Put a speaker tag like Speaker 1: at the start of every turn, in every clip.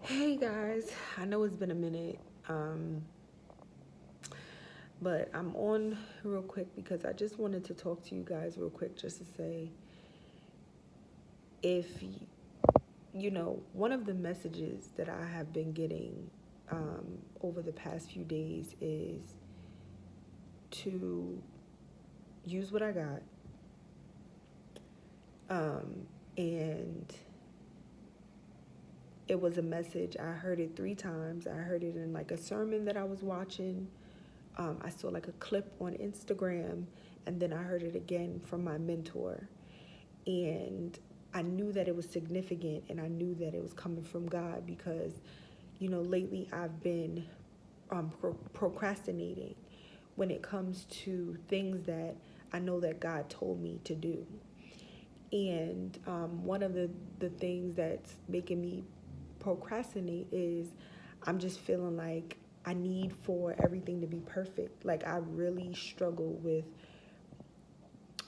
Speaker 1: Hey guys, I know it's been a minute, um, but I'm on real quick because I just wanted to talk to you guys real quick just to say if one of the messages that I have been getting over the past few days is to use what I got. And it was a message. I heard it 3 times. I heard it in like a sermon that I was watching. I saw like a clip on Instagram, and then I heard it again from my mentor. And I knew that it was significant, and I knew that it was coming from God because, lately I've been procrastinating when it comes to things that I know that God told me to do. And one of the things that's making me procrastinate is I'm just feeling like I need for everything to be perfect. Like I really struggle with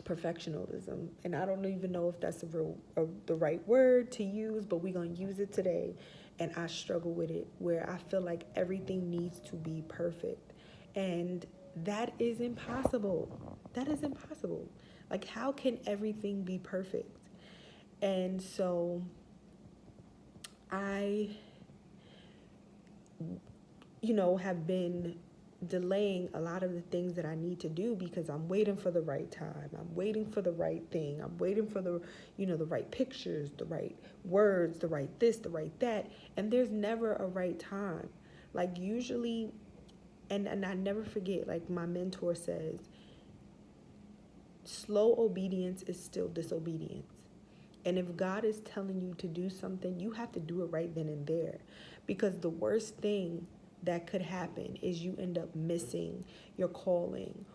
Speaker 1: perfectionism, and I don't even know if that's the right word to use, but we're gonna use it today. And I struggle with it, where I feel like everything needs to be perfect, and that is impossible. That is impossible. Like, how can everything be perfect? And so I, have been delaying a lot of the things that I need to do because I'm waiting for the right time. I'm waiting for the right thing. I'm waiting for the right pictures, the right words, the right this, the right that. And there's never a right time. Like usually, and I never forget, like my mentor says, slow obedience is still disobedience. And if God is telling you to do something, you have to do it right then and there. Because the worst thing that could happen is you end up missing your calling,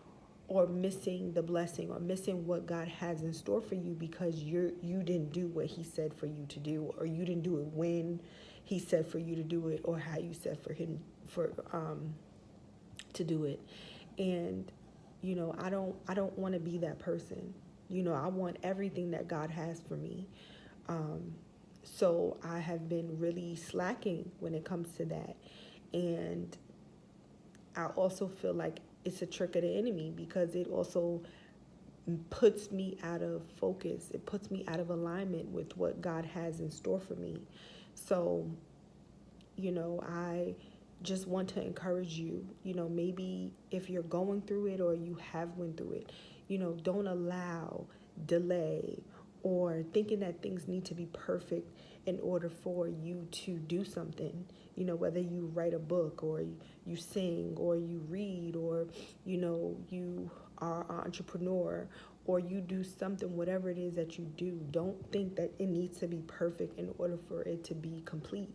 Speaker 1: or missing the blessing, or missing what God has in store for you because you didn't do what he said for you to do, or you didn't do it when he said for you to do it, or how you said for him for to do it. And I don't want to be that person. I want everything that God has for me. Um, so I have been really slacking when it comes to that. And I also feel like it's a trick of the enemy because it also puts me out of focus. It puts me out of alignment with what God has in store for me. So, I just want to encourage you, maybe if you're going through it or you have went through it, don't allow delay or thinking that things need to be perfect in order for you to do something. Whether you write a book, or you sing, or you read, or you are an entrepreneur, or you do something, whatever it is that you do, don't think that it needs to be perfect in order for it to be complete.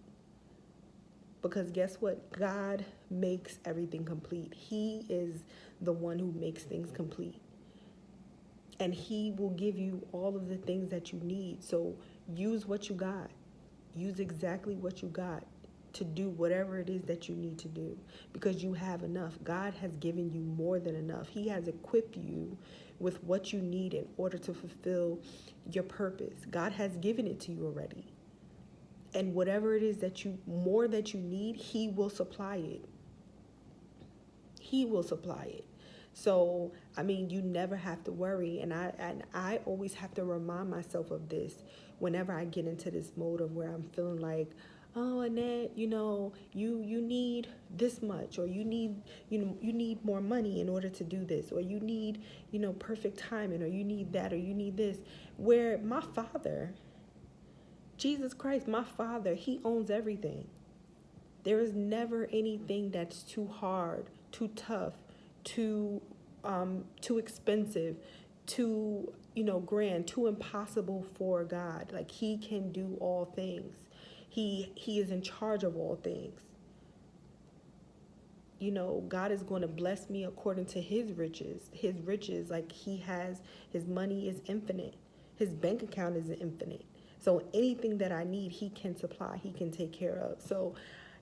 Speaker 1: Because guess what? God makes everything complete. He is the one who makes things complete. And he will give you all of the things that you need. So use what you got. Use exactly what you got to do whatever it is that you need to do, because you have enough. God has given you more than enough. He has equipped you with what you need in order to fulfill your purpose. God has given it to you already. And whatever it is that you need, he will supply it. He will supply it. So, I mean, you never have to worry. And I always have to remind myself of this whenever I get into this mode of where I'm feeling like, oh, Annette, you need this much, or you need more money in order to do this, or you need, perfect timing, or you need that, or you need this. Where my Father, Jesus Christ, my Father, he owns everything. There is never anything that's too hard, too tough, too expensive, too grand, too impossible for God. Like he can do all things. He is in charge of all things. God is going to bless me according to his riches. His riches, like his money is infinite. His bank account is infinite. So anything that I need, he can supply, he can take care of. So,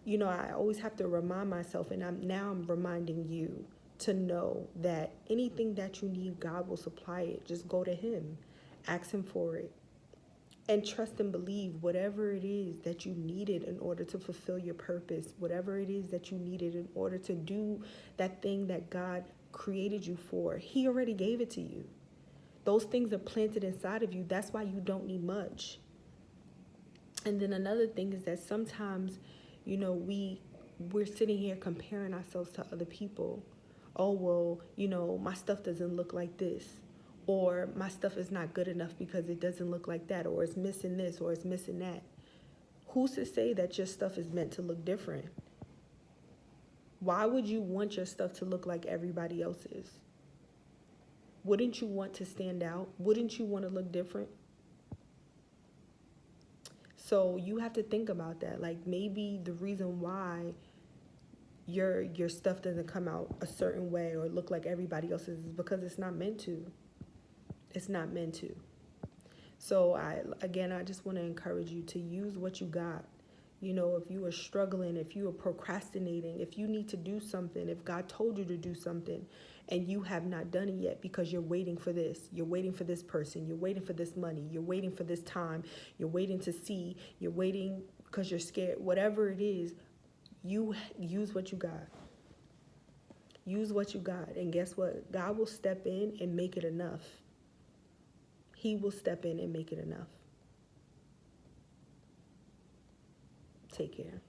Speaker 1: I always have to remind myself, and I'm reminding you to know that anything that you need, God will supply it. Just go to him, ask him for it. And trust and believe whatever it is that you needed in order to fulfill your purpose, whatever it is that you needed in order to do that thing that God created you for, He already gave it to you. Those things are planted inside of you. That's why you don't need much. And then another thing is that sometimes, we're sitting here comparing ourselves to other people. Oh, well, my stuff doesn't look like this. Or my stuff is not good enough because it doesn't look like that. Or it's missing this or it's missing that. Who's to say that your stuff is meant to look different? Why would you want your stuff to look like everybody else's? Wouldn't you want to stand out? Wouldn't you want to look different? So you have to think about that. Like, maybe the reason why your stuff doesn't come out a certain way or look like everybody else's is because it's not meant to. It's not meant to. So I just want to encourage you to use what you got. If you are struggling, if you are procrastinating, if you need to do something, if God told you to do something and you have not done it yet because you're waiting for this, you're waiting for this person, you're waiting for this money, you're waiting for this time, you're waiting to see, you're waiting because you're scared, whatever it is, you use what you got. Use what you got. And guess what? God will step in and make it enough. He will step in and make it enough. Take care.